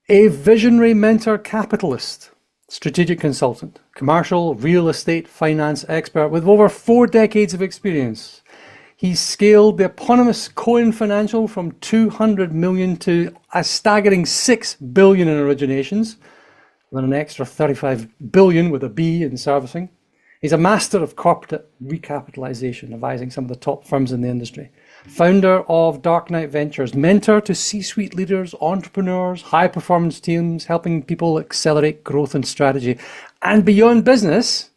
A visionary mentor capitalist, strategic consultant, commercial real estate finance expert with over 4 decades of experience. He scaled the eponymous Cohen Financial from 200 million to a staggering 6 billion in originations, with an extra 35 billion with a B in servicing. He's a master of corporate recapitalization, advising some of the top firms in the industry. Founder of Dark Knight Ventures, mentor to C-suite leaders, entrepreneurs, high-performance teams, helping people accelerate growth and strategy. And beyond business,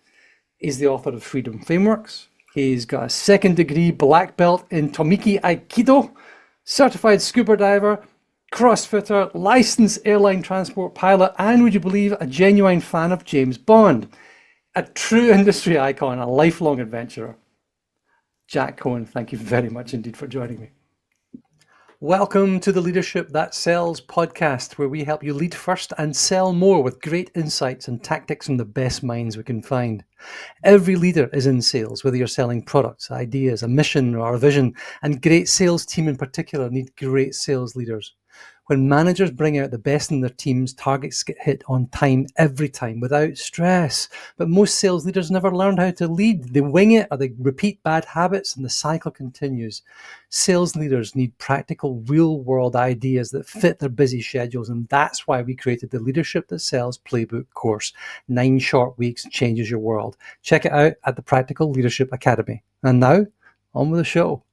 he's the author of Freedom Frameworks. He's got a second-degree black belt in Tomiki Aikido, certified scuba diver, crossfitter, licensed airline transport pilot, and would you believe, a genuine fan of James Bond. A true industry icon, a lifelong adventurer. Jack Cohen, thank you very much indeed for joining me. Welcome to the Leadership That Sells podcast, where we help you lead first and sell more with great insights and tactics from the best minds we can find. Every leader is in sales, whether you're selling products, ideas, a mission or a vision, and great sales team in particular need great sales leaders. When managers bring out the best in their teams, targets get hit on time every time without stress. But most sales leaders never learn how to lead. They wing it or they repeat bad habits and the cycle continues. Sales leaders need practical, real-world ideas that fit their busy schedules, and that's why we created the Leadership That Sells Playbook course. 9 short weeks changes your world. Check it out at the Practical Leadership Academy. And now, on with the show.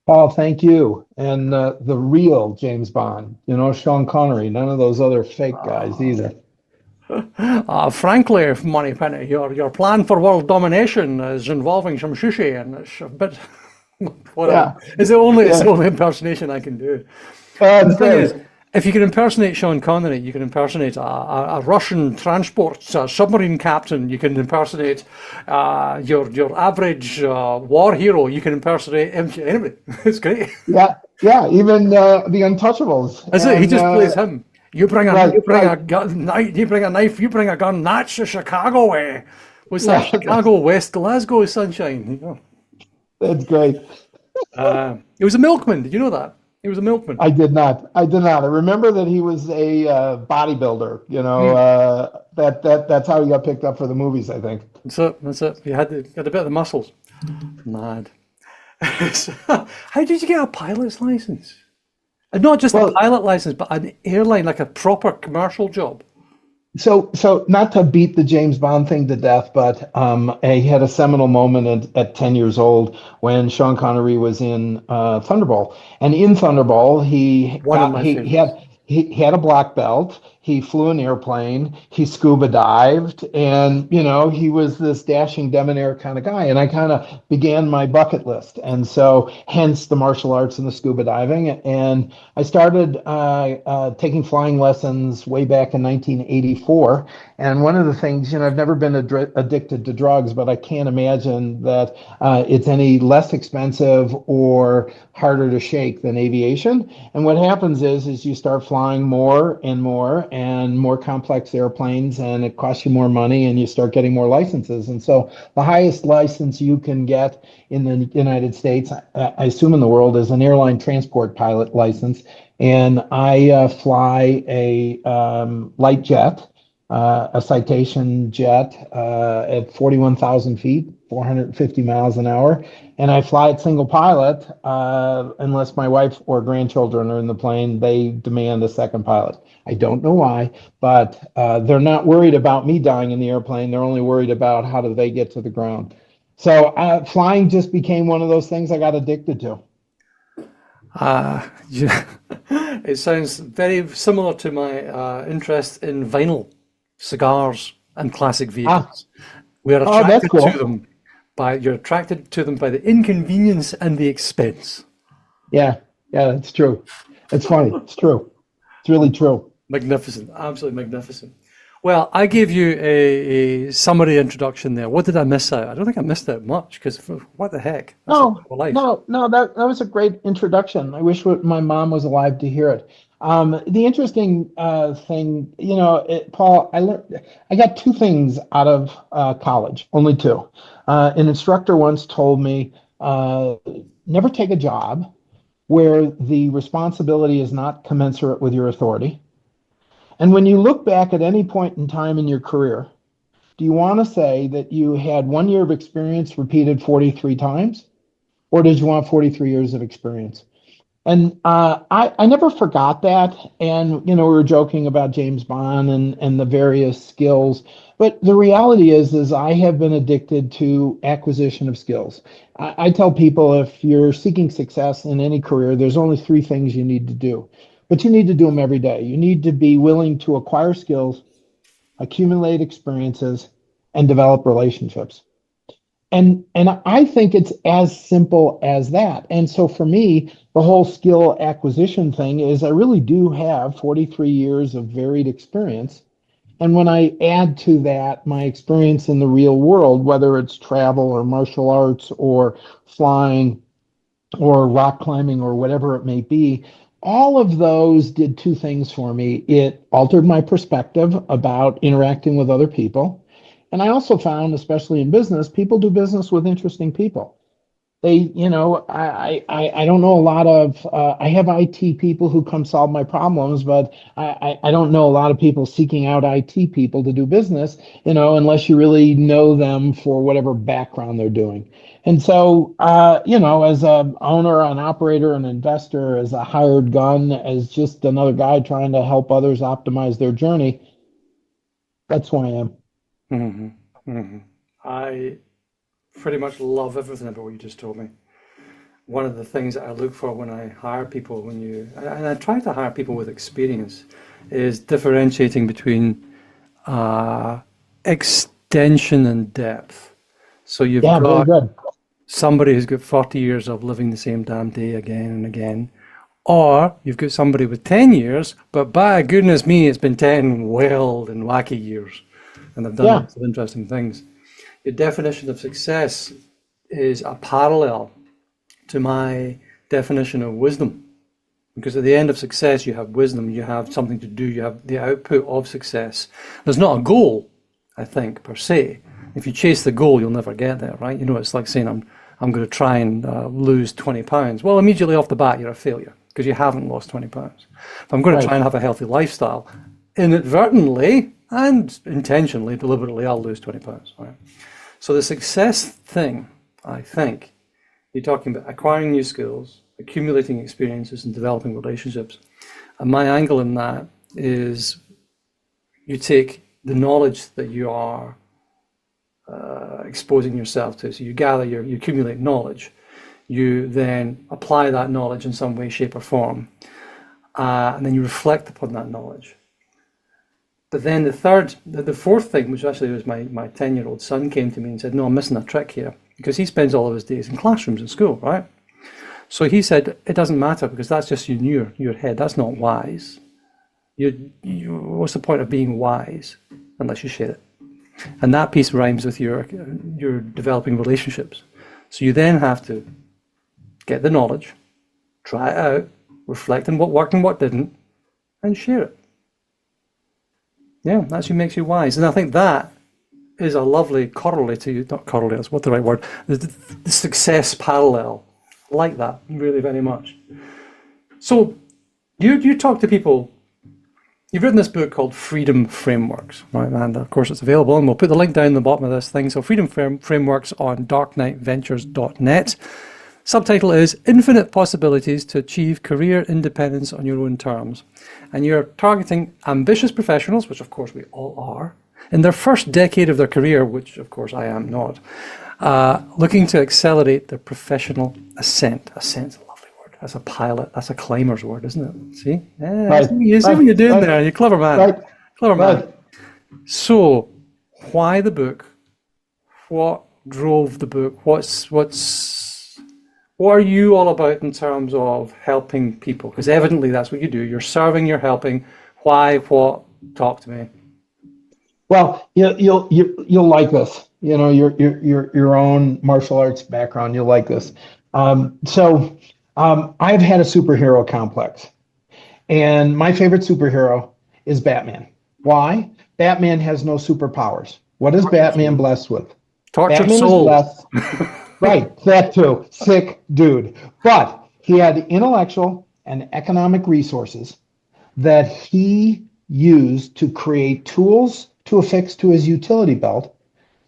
Paul, thank you. And the real James Bond, Sean Connery, none of those other fake guys either. Frankly, Moneypenny, your plan for world domination is involving some sushi, and it's a bit whatever. Yeah. It's the only impersonation I can do. The thing is, if you can impersonate Sean Connery, you can impersonate a Russian transport submarine captain. You can impersonate your average war hero. You can impersonate anybody. It's great. Yeah. Even the Untouchables. That's it. He just plays him. You bring a knife. You bring a gun. That's the Chicago way. What's that? Chicago, West Glasgow, sunshine. That's great. It was a milkman. Did you know that? He was a milkman. I did not. I remember that he was a bodybuilder. That's how he got picked up for the movies, I think. That's it. He had a bit of the muscles. Mad. So, how did you get a pilot's license? And not just a pilot license, but an airline, like a proper commercial job. So not to beat the James Bond thing to death, but he had a seminal moment at 10 years old when Sean Connery was in Thunderball. And in Thunderball, he had a black belt. He flew an airplane. He scuba dived, and he was this dashing, debonair kind of guy. And I kind of began my bucket list, and so hence the martial arts and the scuba diving. And I started taking flying lessons way back in 1984. And one of the things, I've never been addicted to drugs, but I can't imagine that it's any less expensive or harder to shake than aviation. And what happens is you start flying more and more complex airplanes, and it costs you more money, and you start getting more licenses. And so the highest license you can get in the United States, I assume in the world, is an airline transport pilot license. And I fly a light jet, a Citation jet at 41,000 feet, 450 miles an hour. And I fly it single pilot. Unless my wife or grandchildren are in the plane, they demand a second pilot. I don't know why, but they're not worried about me dying in the airplane. They're only worried about how do they get to the ground. So flying just became one of those things I got addicted to. It sounds very similar to my interest in vinyl, cigars, and classic vehicles. We're attracted to them you're attracted to them by the inconvenience and the expense. Yeah, that's true. It's funny. It's true. It's really true. Magnificent, absolutely magnificent. Well, I gave you a summary introduction there. What did I miss out? I don't think I missed out much, because what the heck? No, that was a great introduction. I wish my mom was alive to hear it. The interesting thing, Paul, I got 2 things out of college, only 2. An instructor once told me, never take a job where the responsibility is not commensurate with your authority. And when you look back at any point in time in your career, do you want to say that you had 1 year of experience repeated 43 times? Or did you want 43 years of experience? And I never forgot that. And, we were joking about James Bond and the various skills. But the reality is I have been addicted to acquisition of skills. I tell people if you're seeking success in any career, there's only three things you need to do. But you need to do them every day. You need to be willing to acquire skills, accumulate experiences, and develop relationships. And I think it's as simple as that. And so for me, the whole skill acquisition thing is I really do have 43 years of varied experience. And when I add to that my experience in the real world, whether it's travel or martial arts or flying or rock climbing or whatever it may be, all of those did two things for me. It altered my perspective about interacting with other people. And I also found, especially in business, people do business with interesting people. I don't know a lot of, I have IT people who come solve my problems, but I don't know a lot of people seeking out IT people to do business, unless you really know them for whatever background they're doing. And so, as an owner, an operator, an investor, as a hired gun, as just another guy trying to help others optimize their journey, that's who I am. Hmm. Hmm. I pretty much love everything about what you just told me. One of the things that I look for when I hire people, and I try to hire people with experience, is differentiating between uh, extension and depth. So you've Yeah, very got good. somebody who's got 40 years of living the same damn day again and again, or you've got somebody with 10 years, but by goodness me, it's been 10 wild and wacky years, and they've done Yeah, lots of interesting things. Your definition of success is a parallel to my definition of wisdom. Because at the end of success, you have wisdom, you have something to do, you have the output of success. There's not a goal, I think, per se. If you chase the goal, you'll never get there, right? It's like saying, I'm going to try and lose 20 pounds. Well, immediately off the bat, you're a failure because you haven't lost 20 pounds. If I'm going to try right. and have a healthy lifestyle, inadvertently and intentionally, deliberately, I'll lose 20 pounds, right? So the success thing, I think, you're talking about acquiring new skills, accumulating experiences, and developing relationships. And my angle in that is you take the knowledge that you are exposing yourself to. So you accumulate knowledge. You then apply that knowledge in some way, shape, or form, and then you reflect upon that knowledge. But then the fourth thing, which actually was my 10-year-old son came to me and said, no, I'm missing a trick here, because he spends all of his days in classrooms in school, right? So he said, it doesn't matter because that's just in your head. That's not wise. What's the point of being wise unless you share it? And that piece rhymes with your developing relationships. So you then have to get the knowledge, try it out, reflect on what worked and what didn't, and share it. Yeah, that's what makes you wise. And I think that is a lovely corollary to, not corollary, that's what the right word, the success parallel. I like that really very much. So you talk to people, you've written this book called Freedom Frameworks, right? And of course it's available, and we'll put the link down in the bottom of this thing. So Freedom Frameworks on darknightventures.net. Subtitle is Infinite Possibilities to Achieve Career Independence on Your Own Terms. And you're targeting ambitious professionals, which of course we all are, in their first decade of their career, which of course I am not, looking to accelerate their professional ascent. Ascent's a lovely word. That's a pilot. That's a climber's word, isn't it? See? Yeah, Right. you see what you're doing there. You're a clever man. Right. Clever man. Right. So, why the book? What drove the book? What are you all about in terms of helping people? Because evidently that's what you do. You're serving, you're helping. Why? What? Talk to me. Well, you'll like this. Your own martial arts background. You'll like this. I've had a superhero complex, and my favorite superhero is Batman. Why? Batman has no superpowers. What is Batman blessed with? Tortured Batman is soul. blessed. Right, that too. Sick dude. But he had intellectual and economic resources that he used to create tools to affix to his utility belt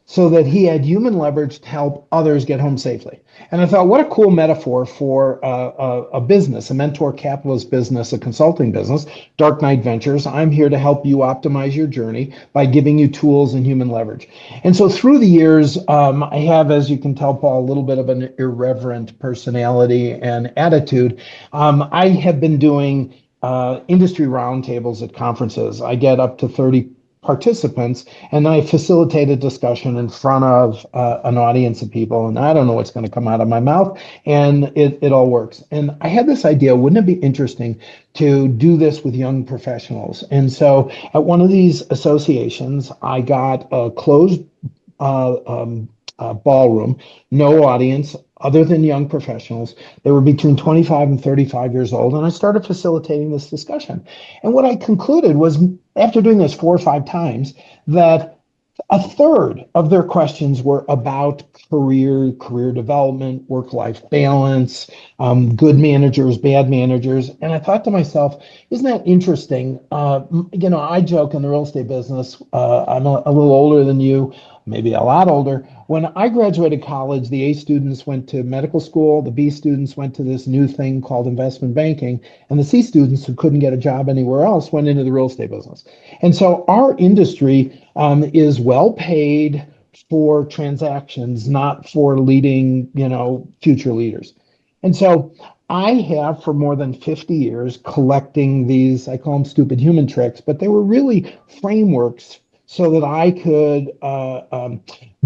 so that he had human leverage to help others get home safely. And I thought, what a cool metaphor for a business, a mentor capitalist business, a consulting business, Dark Knight Ventures. I'm here to help you optimize your journey by giving you tools and human leverage. And so through the years, I have, as you can tell, Paul, a little bit of an irreverent personality and attitude. I have been doing industry roundtables at conferences. I get up to 30 participants, and I facilitate a discussion in front of an audience of people, and I don't know what's going to come out of my mouth, and it all works. And I had this idea, wouldn't it be interesting to do this with young professionals? And so at one of these associations, I got a closed ballroom, no audience other than young professionals. They were between 25 and 35 years old, and I started facilitating this discussion. And what I concluded was, after doing this 4 or 5 times, that a third of their questions were about career development, work-life balance, good managers, bad managers. And I thought to myself, isn't that interesting? I joke in the real estate business, I'm a little older than you, maybe a lot older. When I graduated college, the A students went to medical school, the B students went to this new thing called investment banking, and the C students who couldn't get a job anywhere else went into the real estate business. And so our industry is well paid for transactions, not for leading, future leaders. And so I have for more than 50 years collecting these, I call them stupid human tricks, but they were really frameworks so that I could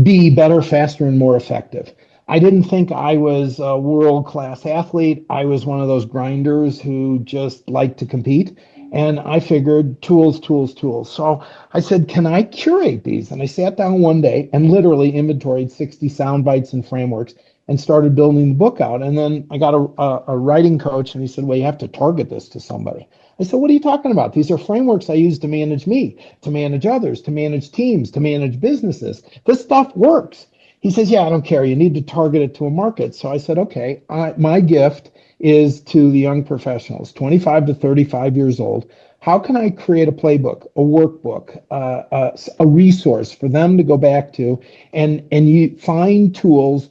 be better, faster, and more effective. I didn't think I was a world-class athlete. I was one of those grinders who just liked to compete. And I figured tools, tools, tools. So I said, can I curate these? And I sat down one day and literally inventoried 60 sound bites and frameworks and started building the book out. And then I got a writing coach, and he said, well, you have to target this to somebody. I said, what are you talking about? These are frameworks I use to manage me, to manage others, to manage teams, to manage businesses. This stuff works. He says, yeah, I don't care. You need to target it to a market. So I said, okay, my gift is to the young professionals, 25 to 35 years old. How can I create a playbook, a workbook, a resource for them to go back to and you find tools,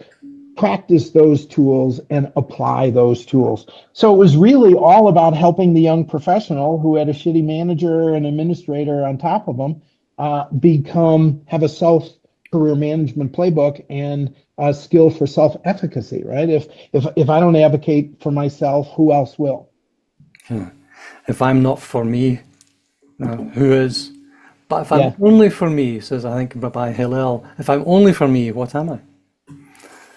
practice those tools, and apply those tools? So it was really all about helping the young professional who had a shitty manager and administrator on top of them have a self-career management playbook and a skill for self-efficacy, right? If I don't advocate for myself, who else will? If I'm not for me, who is? But if I'm only for me, says I think Rabbi Hillel, if I'm only for me, what am I?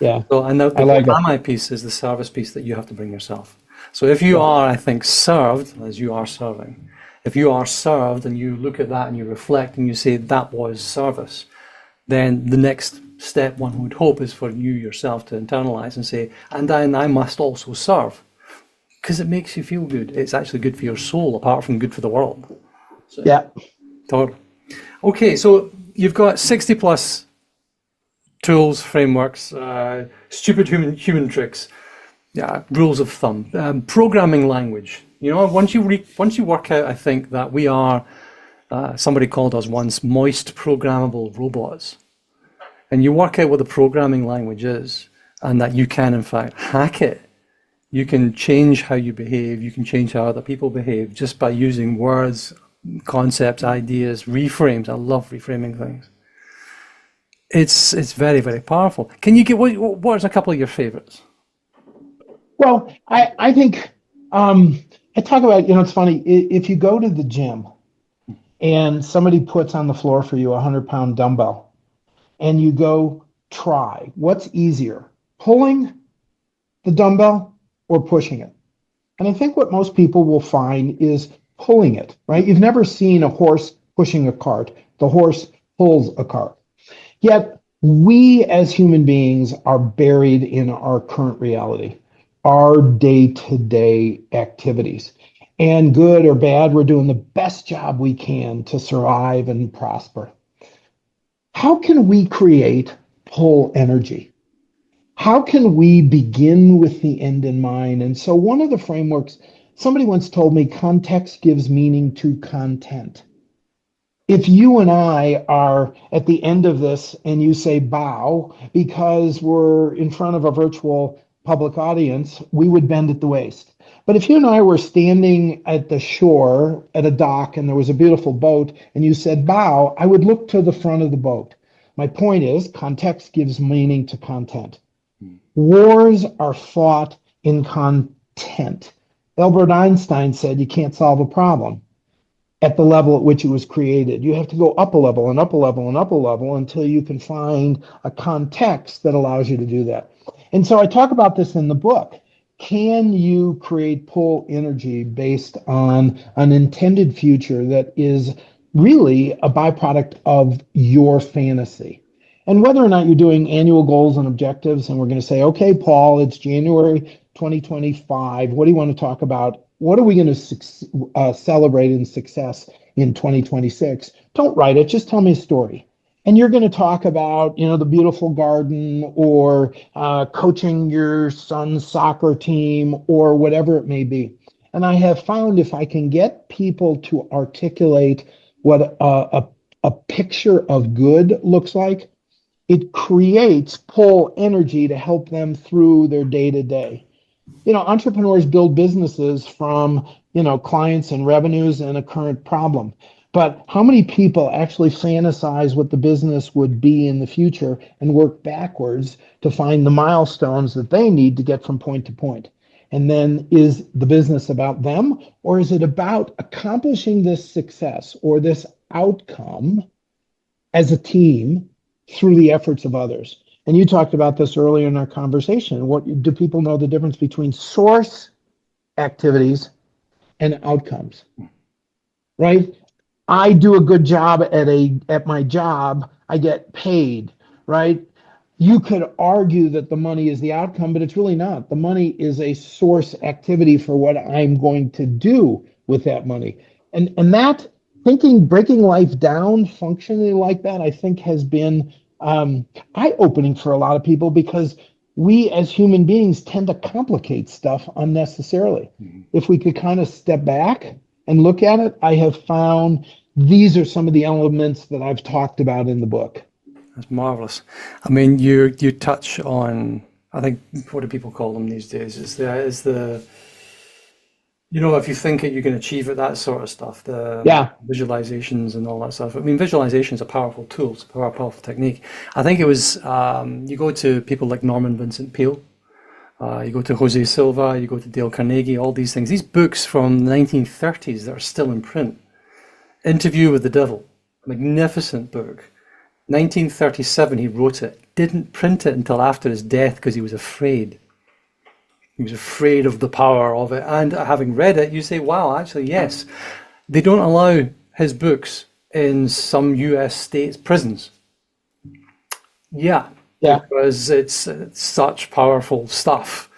Yeah. So and the like what am I piece is the service piece that you have to bring yourself. So if you are, I think, served, as you are serving, if you are served and you look at that and you reflect and you say that was service, then the next step, one would hope, is for you yourself to internalize and say, and I must also serve, because it makes you feel good. It's actually good for your soul, apart from good for the world. So, yeah. Totally. Okay, so you've got 60 plus tools, frameworks, stupid human tricks, rules of thumb, programming language. Once you work out, I think that we are. Somebody called us once moist programmable robots. And you work out what the programming language is, and that you can, in fact, hack it. You can change how you behave. You can change how other people behave just by using words, concepts, ideas, reframes. I love reframing things. It's very, very powerful. Can you get what's a couple of your favorites? Well, I think I talk about, it's funny, if you go to the gym and somebody puts on the floor for you a 100-pound dumbbell and you go try, what's easier, pulling the dumbbell or pushing it? And I think what most people will find is pulling it, right? You've never seen a horse pushing a cart. The horse pulls a cart. Yet we as human beings are buried in our current reality, our day-to-day activities. And good or bad, we're doing the best job we can to survive and prosper. How can we create pull energy? How can we begin with the end in mind? And so one of the frameworks Somebody once told me context gives meaning to content. If you and I are at the end of this and you say bow because we're in front of a virtual public audience, we would bend at the waist. But if you and I were standing at the shore at a dock and there was a beautiful boat and you said bow, I would look to the front of the boat. My point is, context gives meaning to content. Wars are fought in content. Albert Einstein said you can't solve a problem at the level at which it was created. You have to go up a level and up a level and up a level until you can find a context that allows you to do that. And so I talk about this in the book. Can you create pull energy based on an intended future that is really a byproduct of your fantasy? And whether or not you're doing annual goals and objectives, and we're going to say, okay, Paul, it's January 2025. What do you want to talk about? What are we going to celebrate in success in 2026? Don't write it. Just tell me a story. And you're going to talk about, the beautiful garden or coaching your son's soccer team or whatever it may be. And I have found if I can get people to articulate what a picture of good looks like, it creates pull energy to help them through their day-to-day. Entrepreneurs build businesses from, clients and revenues and a current problem. But how many people actually fantasize what the business would be in the future and work backwards to find the milestones that they need to get from point to point? And then is the business about them, or is it about accomplishing this success or this outcome as a team through the efforts of others? And you talked about this earlier in our conversation. What do people know the difference between source activities and outcomes? Right? I do a good job at my job, I get paid, right? You could argue that the money is the outcome, but it's really not. The money is a source activity for what I'm going to do with that money. And that breaking life down functionally like that, I think has been eye-opening for a lot of people, because we as human beings tend to complicate stuff unnecessarily. Mm-hmm. If we could kind of step back and look at it, I have found these are some of the elements that I've talked about in the book. That's marvelous. I mean, you touch on, I think, what do people call them these days? Is the if you think it, you can achieve it, that sort of stuff, the visualizations and all that stuff. I mean, visualization is a powerful tool. It's a powerful technique. I think it was, you go to people like Norman Vincent Peale, you go to Jose Silva, you go to Dale Carnegie, all these things. These books from the 1930s that are still in print. Interview with the Devil, magnificent book. 1937 he wrote it, didn't print it until after his death because he was afraid. He was afraid of the power of it. And having read it, you say, wow, actually, yes. They don't allow his books in some US states' prisons. Yeah. Because it's such powerful stuff.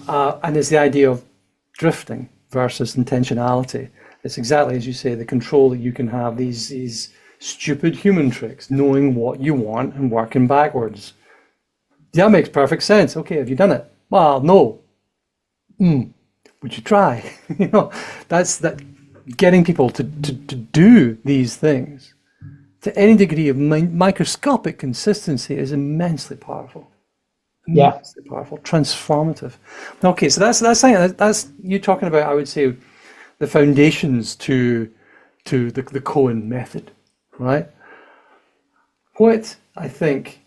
And it's the idea of drifting versus intentionality. It's exactly as you say, the control that you can have, these stupid human tricks, knowing what you want and working backwards. Yeah, makes perfect sense. Okay, have you done it? Well, no. Would you try? That's that. Getting people to do these things to any degree of microscopic consistency is immensely powerful. Immensely powerful, transformative. Okay, so that's you talking about, I would say, the foundations to the Cohen method, right? What I think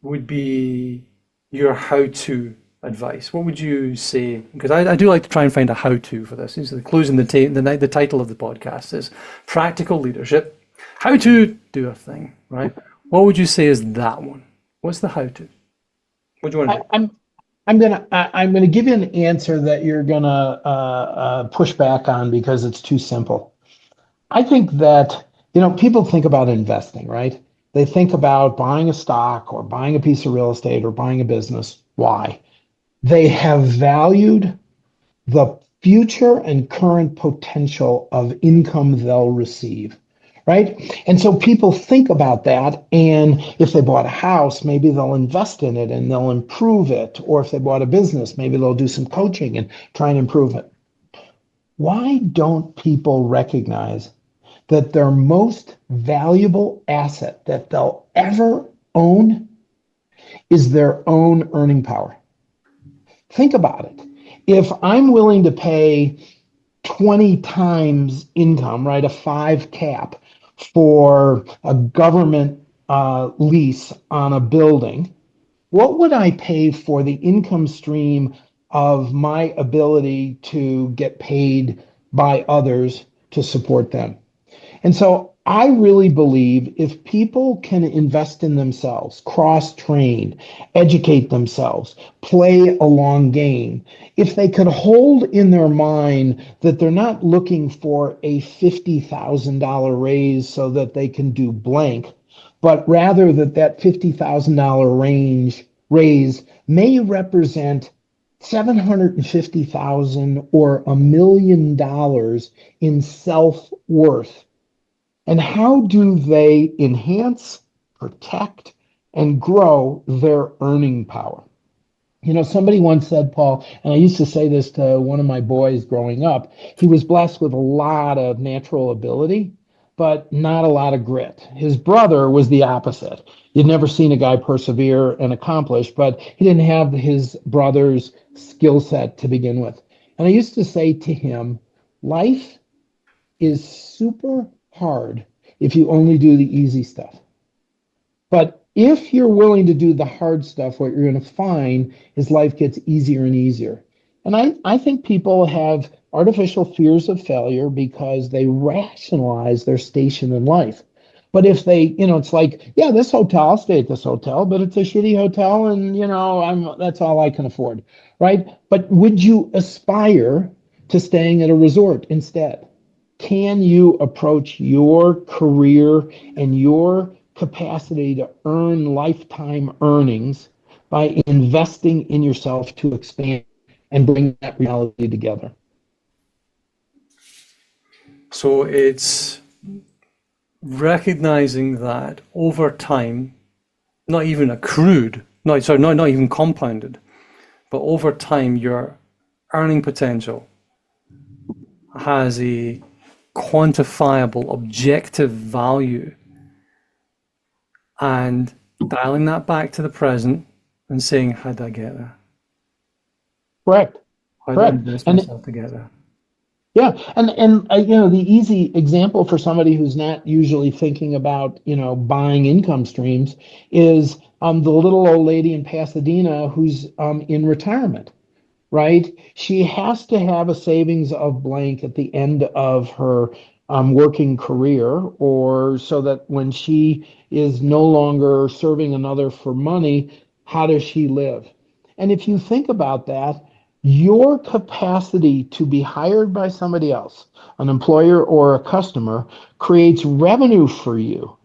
would be your how-to advice? What would you say? Because I do like to try and find a how-to for this. So the closing the title of the podcast is Practical Leadership, How to Do a Thing, right? What would you say is that one? What's the how-to? What do you want to do? I'm gonna give you an answer that you're gonna push back on because it's too simple. I think that people think about investing, right? They think about buying a stock or buying a piece of real estate or buying a business. Why? They have valued the future and current potential of income they'll receive, right? And so people think about that, and if they bought a house, maybe they'll invest in it and they'll improve it. Or if they bought a business, maybe they'll do some coaching and try and improve it. Why don't people recognize that their most valuable asset that they'll ever own is their own earning power? Think about it. If I'm willing to pay 20 times income, right, a five cap for a government lease on a building, what would I pay for the income stream of my ability to get paid by others to support them? And so I really believe if people can invest in themselves, cross train, educate themselves, play a long game, if they could hold in their mind that they're not looking for a $50,000 raise so that they can do blank, but rather that $50,000 raise may represent 750,000 or $1 million in self-worth, and how do they enhance, protect, and grow their earning power? You know, somebody once said, Paul, and I used to say this to one of my boys growing up, he was blessed with a lot of natural ability, but not a lot of grit. His brother was the opposite. You'd never seen a guy persevere and accomplish, but he didn't have his brother's skill set to begin with. And I used to say to him, life is super hard if you only do the easy stuff. But if you're willing to do the hard stuff, what you're going to find is life gets easier and easier. And I think people have artificial fears of failure because they rationalize their station in life. But if they, it's like, yeah, this hotel, I'll stay at this hotel, but it's a shitty hotel and, that's all I can afford, right? But would you aspire to staying at a resort instead? Can you approach your career and your capacity to earn lifetime earnings by investing in yourself to expand and bring that reality together? So it's recognizing that over time, not even accrued, not even compounded, but over time, your earning potential has a quantifiable, objective value, and dialing that back to the present and saying, how did I get there? Correct. How did I Correct. invest And myself to get there? yeah, and the easy example for somebody who's not usually thinking about buying income streams is the little old lady in Pasadena who's in retirement, right? She has to have a savings of blank at the end of her working career, or so that when she is no longer serving another for money, how does she live? And if you think about that, your capacity to be hired by somebody else, an employer or a customer, creates revenue for you.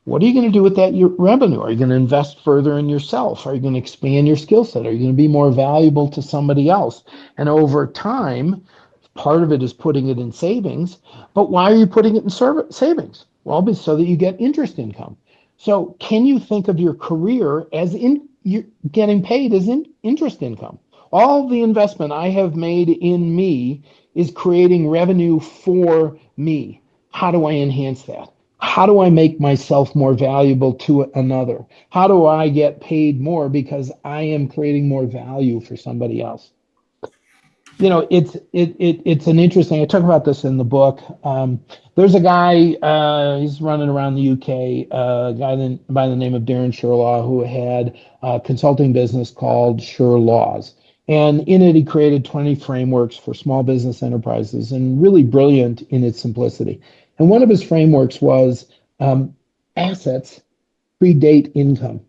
What are you going to do with that revenue? Are you going to invest further in yourself? Are you going to expand your skill set? Are you going to be more valuable to somebody else? And over time, part of it is putting it in savings. But why are you putting it in savings? Well, so that you get interest income. So can you think of your career as you're getting paid as interest income? All the investment I have made in me is creating revenue for me. How do I enhance that? How do I make myself more valuable to another? How do I get paid more because I am creating more value for somebody else? It's an interesting. I talk about this in the book. There's a guy. He's running around the UK. A guy by the name of Darren Sherlaw, who had a consulting business called Sure Laws, and in it he created 20 frameworks for small business enterprises, and really brilliant in its simplicity. And one of his frameworks was assets predate income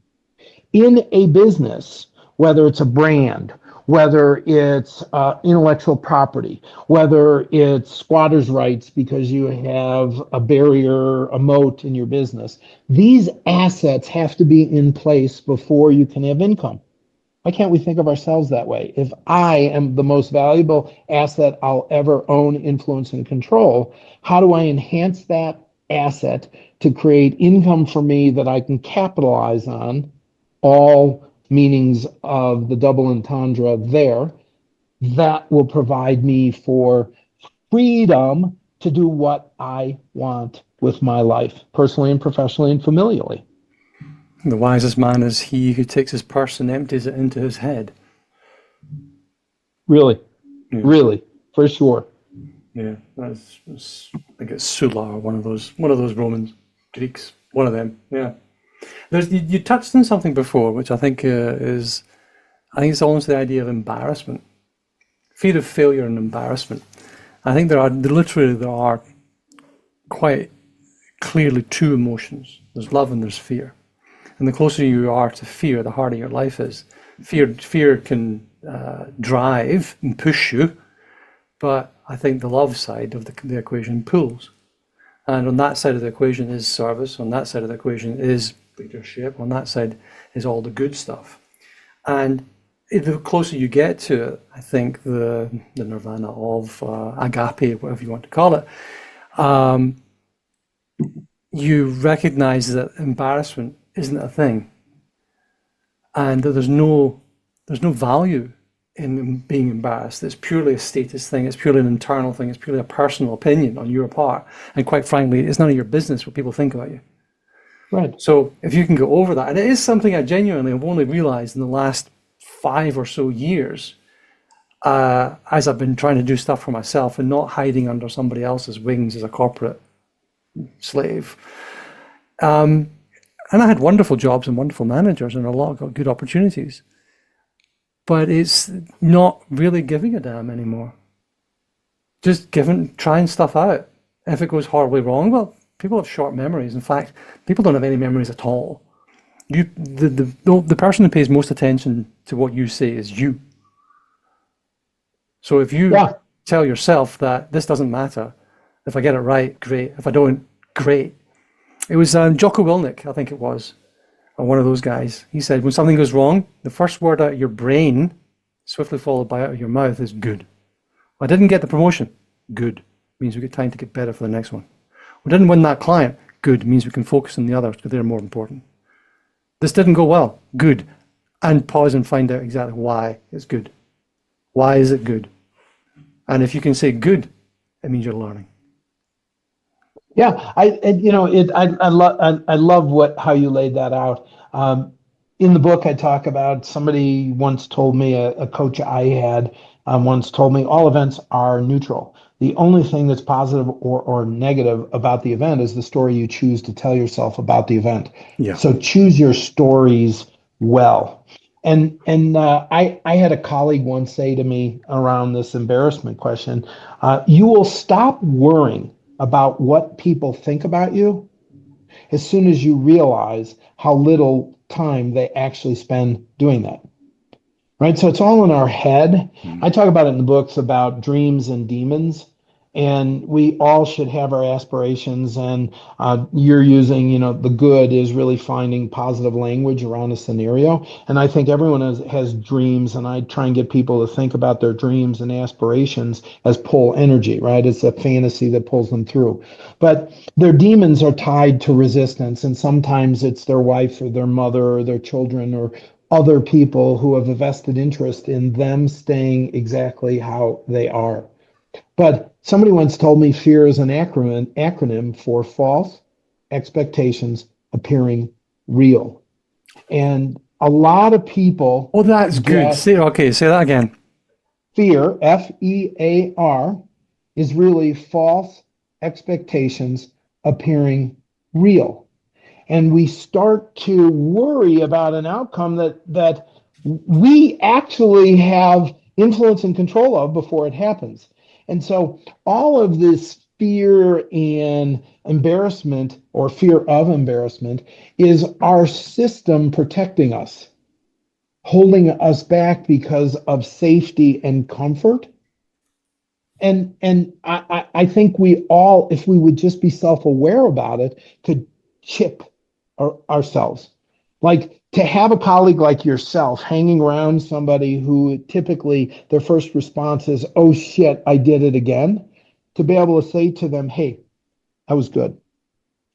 in a business, whether it's a brand, whether it's intellectual property, whether it's squatters' rights because you have a barrier, a moat in your business, these assets have to be in place before you can have income. Why can't we think of ourselves that way? If I am the most valuable asset I'll ever own, influence, and control, how do I enhance that asset to create income for me that I can capitalize on? All meanings of the double entendre there. That will provide me for freedom to do what I want with my life, personally and professionally and familially. The wisest man is he who takes his purse and empties it into his head. Really, Yeah, really, for sure. yeah. I think it's Sulla or one of those Romans, Greeks, one of them. Yeah. You touched on something before, which I think I think it's almost the idea of embarrassment, fear of failure and embarrassment. I think there are quite clearly two emotions. There's love and there's fear. And the closer you are to fear, the harder your life is. Fear can drive and push you, but I think the love side of the equation pulls. And on that side of the equation is service. On that side of the equation is leadership. On that side is all the good stuff. And the closer you get to it, I think the nirvana of agape, whatever you want to call it, you recognize that embarrassment isn't a thing, and that there's no value in being embarrassed. It's purely a status thing. It's purely an internal thing. It's purely a personal opinion on your part, and quite frankly, it's none of your business what people think about you. Right. So if you can go over that, and it is something I genuinely have only realized in the last 5 or so years, as I've been trying to do stuff for myself and not hiding under somebody else's wings as a corporate slave. And I had wonderful jobs and wonderful managers and a lot of good opportunities. But it's not really giving a damn anymore. Just trying stuff out. If it goes horribly wrong, well, people have short memories. In fact, people don't have any memories at all. The person who pays most attention to what you say is you. So if you tell yourself that this doesn't matter, if I get it right, great. If I don't, great. It was Jocko Willink, I think it was, or one of those guys. He said, when something goes wrong, the first word out of your brain, swiftly followed by out of your mouth, is good. I didn't get the promotion. Good. Means we get time to get better for the next one. We didn't win that client. Good. Means we can focus on the others because they're more important. This didn't go well. Good. And pause and find out exactly why it's good. Why is it good? And if you can say good, it means you're learning. Yeah, I love how you laid that out. In the book, I talk about somebody once told me, a coach I had once told me, all events are neutral. The only thing that's positive or negative about the event is the story you choose to tell yourself about the event. Yeah. So choose your stories well. And I had a colleague once say to me around this embarrassment question, you will stop worrying about what people think about you as soon as you realize how little time they actually spend doing that. Right? So it's all in our head. I talk about it in the books about dreams and demons. And we all should have our aspirations. And you're using, the good is really finding positive language around a scenario. And I think everyone has dreams. And I try and get people to think about their dreams and aspirations as pull energy, right? It's a fantasy that pulls them through. But their demons are tied to resistance. And sometimes it's their wife or their mother or their children or other people who have a vested interest in them staying exactly how they are. But somebody once told me fear is an acronym for false expectations appearing real. And a lot of people. Oh, that's good. Say that again. Fear, Fear, is really false expectations appearing real. And we start to worry about an outcome that we actually have influence and control of before it happens. And so all of this fear and embarrassment or fear of embarrassment is our system protecting us, holding us back because of safety and comfort. And I think we all, if we would just be self-aware about it, could chip ourselves. Like to have a colleague like yourself hanging around somebody who typically their first response is, oh shit, I did it again. To be able to say to them, hey, that was good.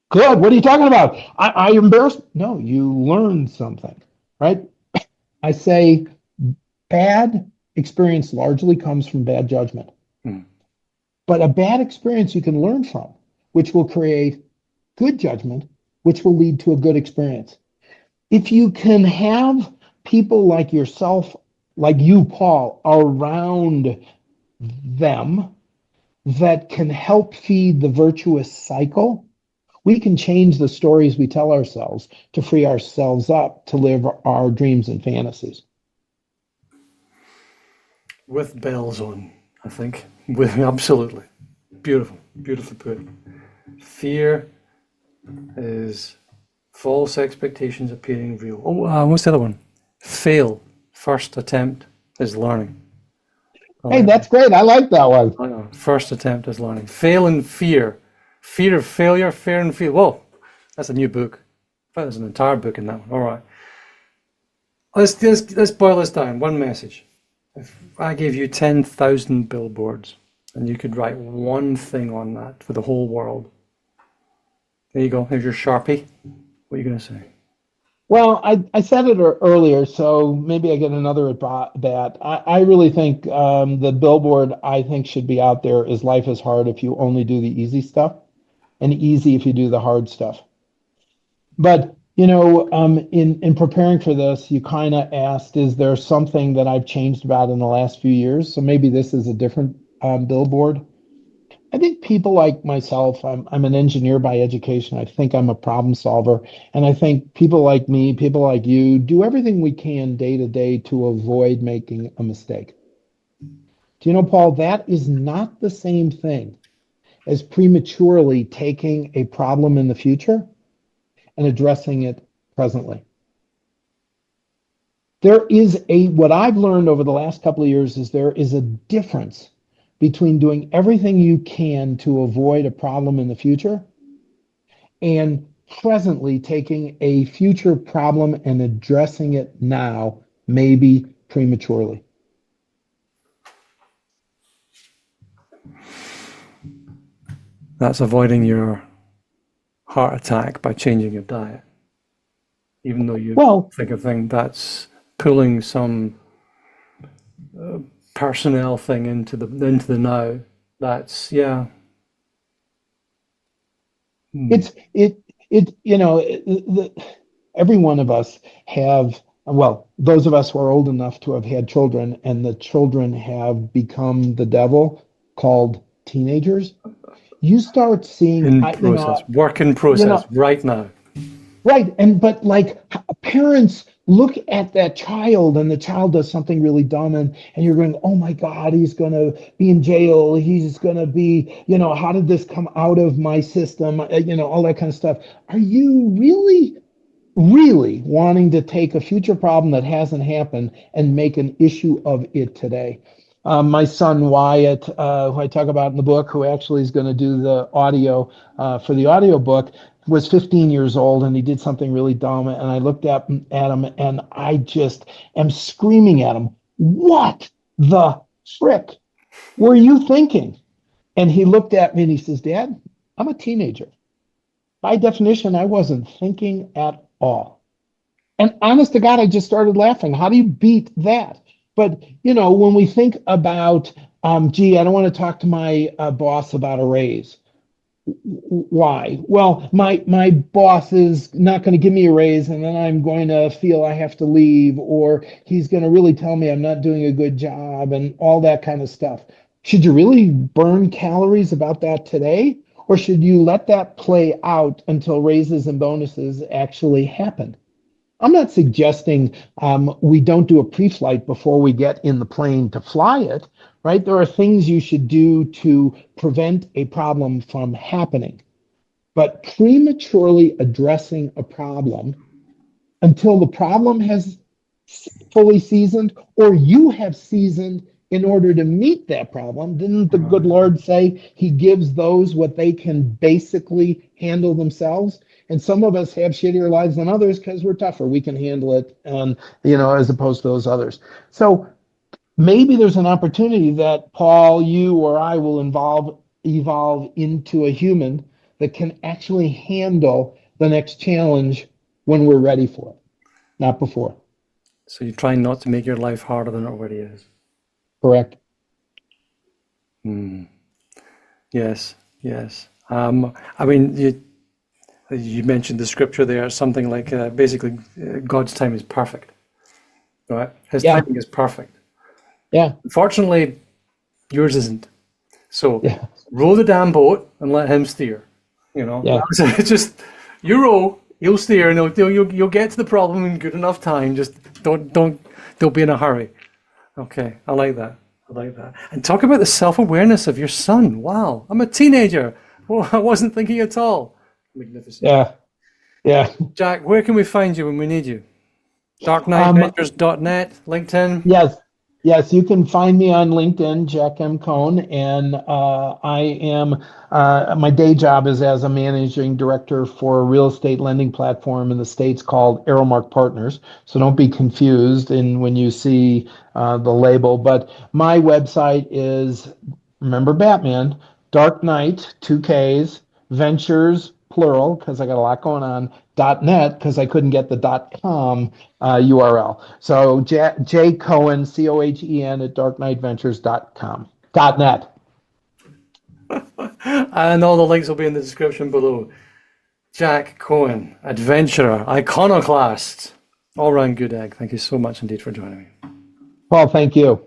Good. What are you talking about? I embarrassed. No, you learned something, right? I say bad experience largely comes from bad judgment. but a bad experience you can learn from, which will create good judgment, which will lead to a good experience. If you can have people like yourself, like you, Paul, around them that can help feed the virtuous cycle, we can change the stories we tell ourselves to free ourselves up to live our dreams and fantasies. With bells on, I think. With absolutely. Beautiful, beautifully put. Fear is false expectations appearing real. Oh, what's the other one? Fail. First attempt is learning. Hey, that's great. I like that one. First attempt is learning. Fail in fear. Fear of failure, fear and fear. Whoa, that's a new book. There's an entire book in that one. All right. Let's boil this down. One message. If I gave you 10,000 billboards and you could write one thing on that for the whole world, there you go. Here's your Sharpie. What are you going to say? Well, I said it earlier, so maybe I get another at that. I really think the billboard I think should be out there is life is hard if you only do the easy stuff, and easy if you do the hard stuff. But in preparing for this, you kind of asked, is there something that I've changed about in the last few years? So maybe this is a different billboard. I think people like myself, I'm an engineer by education. I think I'm a problem solver. And I think people like me, people like you, do everything we can day to day to avoid making a mistake. Do you know, Paul, that is not the same thing as prematurely taking a problem in the future and addressing it presently. What I've learned over the last couple of years is there is a difference between doing everything you can to avoid a problem in the future and presently taking a future problem and addressing it now, maybe prematurely. That's avoiding your heart attack by changing your diet. Even though you think of things, that's pulling some personnel thing into the now. That's Every one of us have, well, those of us who are old enough to have had children, and the children have become the devil, called teenagers. You start seeing work in process right now. Right. But like parents look at that child and the child does something really dumb and you're going, oh my God, he's going to be in jail. He's going to be, how did this come out of my system? All that kind of stuff. Are you really, really wanting to take a future problem that hasn't happened and make an issue of it today? My son Wyatt, who I talk about in the book, who actually is going to do the audio for the audio book, was 15 years old and he did something really dumb. And I looked at him and I just am screaming at him, what the frick were you thinking? And he looked at me and he says, Dad, I'm a teenager. By definition, I wasn't thinking at all. And honest to God, I just started laughing. How do you beat that? But, when we think about, gee, I don't want to talk to my boss about a raise. Why? Well, my boss is not going to give me a raise and then I'm going to feel I have to leave, or he's going to really tell me I'm not doing a good job and all that kind of stuff. Should you really burn calories about that today? Or should you let that play out until raises and bonuses actually happen? I'm not suggesting we don't do a pre-flight before we get in the plane to fly it, right? There are things you should do to prevent a problem from happening. But prematurely addressing a problem until the problem has fully seasoned or you have seasoned in order to meet that problem. Didn't the good Lord say he gives those what they can basically handle themselves? And some of us have shittier lives than others because we're tougher. We can handle it, and as opposed to those others. So maybe there's an opportunity that Paul, you, or I will evolve into a human that can actually handle the next challenge when we're ready for it, not before. So you're trying not to make your life harder than it already is. Correct. Yes, yes. I mean, you mentioned the scripture there, something like basically God's time is perfect, right? His Yeah, timing is perfect. yeah, Unfortunately, yours isn't. So yeah, row the damn boat and let him steer. yeah. It's just you row, you'll steer, and you'll get to the problem in good enough time. Just don't be in a hurry. Okay, I like that. I like that. And talk about the self-awareness of your son. Wow, I'm a teenager. Well, I wasn't thinking at all. Magnificent. Yeah, yeah. Jack, where can we find you when we need you? Um, DarkKnightVentures.net, LinkedIn. yes, yes, you can find me on LinkedIn, Jack M. Cohn, and I am my day job is as a managing director for a real estate lending platform in the States called Arrowmark Partners. So don't be confused in when you see the label. But my website is, remember Batman, Dark Knight, two Ks, Ventures, plural, because I got a lot going on, .net, because I couldn't get the .com URL. So J Cohen, Cohen at darkknightventures.com, .net. And all the links will be in the description below. Jack Cohen, adventurer, iconoclast, all round good egg. Thank you so much indeed for joining me. Paul, thank you.